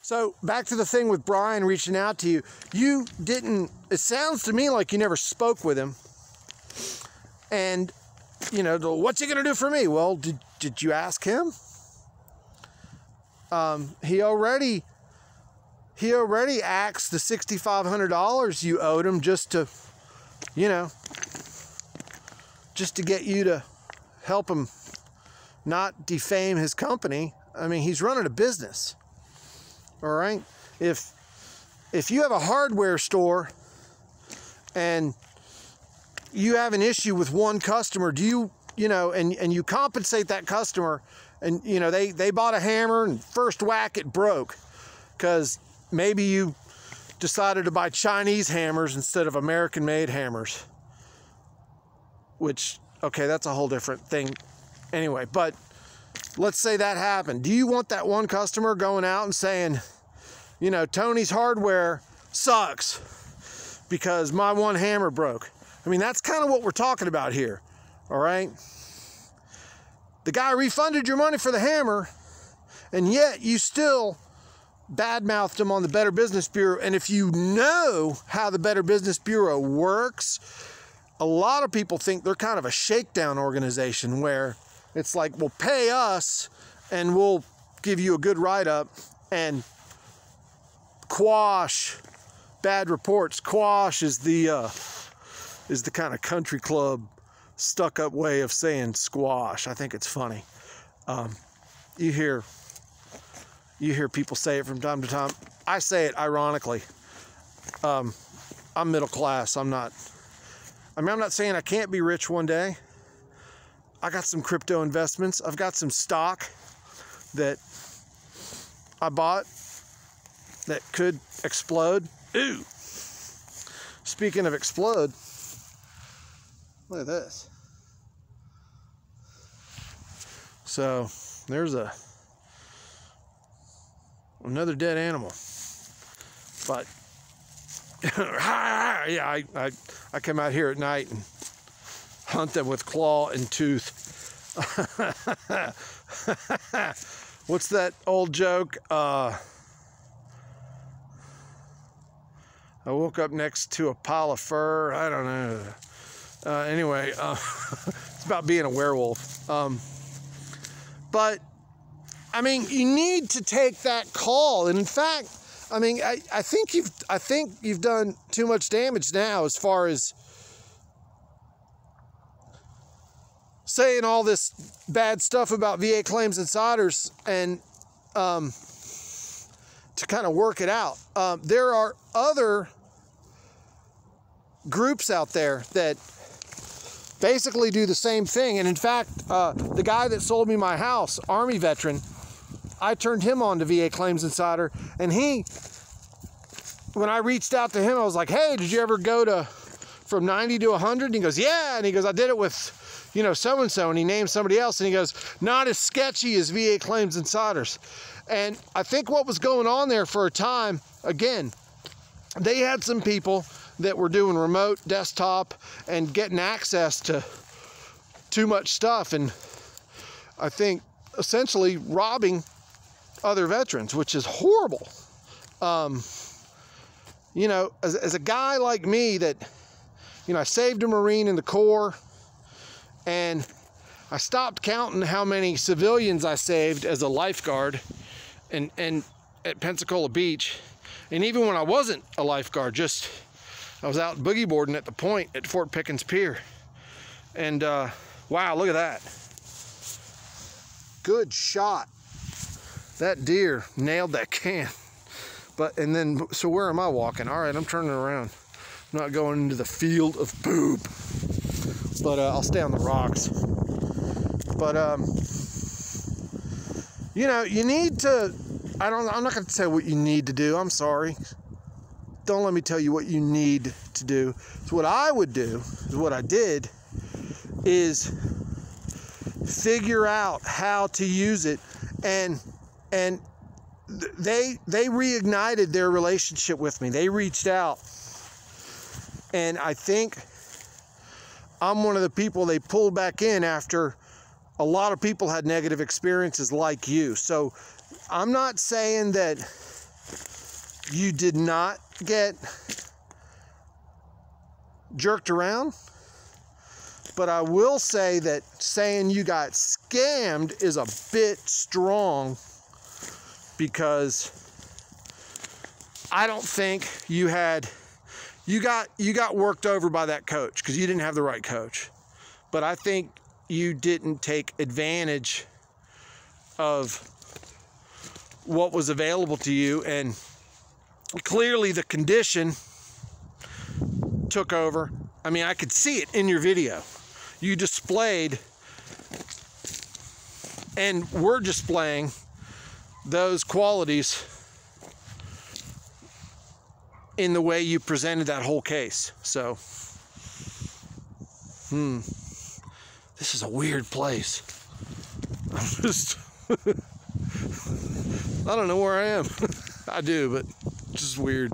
So back to the thing with Brian reaching out to you. You didn't, it sounds to me like you never spoke with him. And, you know, what's he going to do for me? Well, did you ask him? He already axed the $6,500 you owed him just to, you know, just to get you to help him not defame his company. I mean, he's running a business. All right. If you have a hardware store and you have an issue with one customer, do you know, and you compensate that customer, and you know they bought a hammer and first whack it broke because maybe you decided to buy Chinese hammers instead of American-made hammers, which, okay, that's a whole different thing anyway. But let's say that happened. Do you want that one customer going out and saying, you know, Tony's hardware sucks because my one hammer broke? I mean, that's kind of what we're talking about here, all right? The guy refunded your money for the hammer, and yet you still badmouthed him on the Better Business Bureau. And if you know how the Better Business Bureau works, a lot of people think they're kind of a shakedown organization where it's like, well, pay us and we'll give you a good write-up and quash bad reports. Quash is the kind of country club stuck-up way of saying squash. I think it's funny. You hear people say it from time to time. I say it ironically. I'm middle class. I'm not saying I can't be rich one day. I got some crypto investments. I've got some stock that I bought that could explode. Ooh. Speaking of explode, look at this. So there's another dead animal. But yeah, I come out here at night and hunt them with claw and tooth. What's that old joke? I woke up next to a pile of fur. I don't know. Anyway, it's about being a werewolf. But I mean, you need to take that call. And in fact, I mean, I think you've done too much damage now as far as saying all this bad stuff about VA Claims Insiders and to kind of work it out. There are other groups out there that basically do the same thing. And in fact, the guy that sold me my house, Army veteran, I turned him on to VA Claims Insider, and when I reached out to him, I was like, hey, did you ever go from 90 to 100? And he goes, yeah. And he goes, I did it with, you know, so-and-so. And he named somebody else. And he goes, not as sketchy as VA Claims Insiders. And I think what was going on there for a time, again, they had some people that were doing remote desktop and getting access to too much stuff. And I think essentially robbing other veterans, which is horrible. You know, as a guy like me that, you know, I saved a Marine in the Corps, and I stopped counting how many civilians I saved as a lifeguard and at Pensacola Beach. And even when I wasn't a lifeguard, I was out boogie boarding at the point at Fort Pickens Pier. And wow, look at that. Good shot. That deer nailed that can. So where am I walking? All right, I'm turning around. I'm not going into the field of poop. But I'll stay on the rocks. But you know, you need to, I'm not going to say what you need to do. I'm sorry. Don't let me tell you what you need to do. So what I would do, is what I did, is figure out how to use it. And they reignited their relationship with me. They reached out. And I think I'm one of the people they pulled back in after a lot of people had negative experiences like you. So I'm not saying that You did not get jerked around, but I will say that saying you got scammed is a bit strong, because I don't think you got worked over by that coach because you didn't have the right coach. But I think you didn't take advantage of what was available to you, and clearly the condition took over. I mean, I could see it in your video. You displayed, and we're displaying those qualities in the way you presented that whole case. So, this is a weird place. I'm just, I don't know where I am. I do, but it's just weird.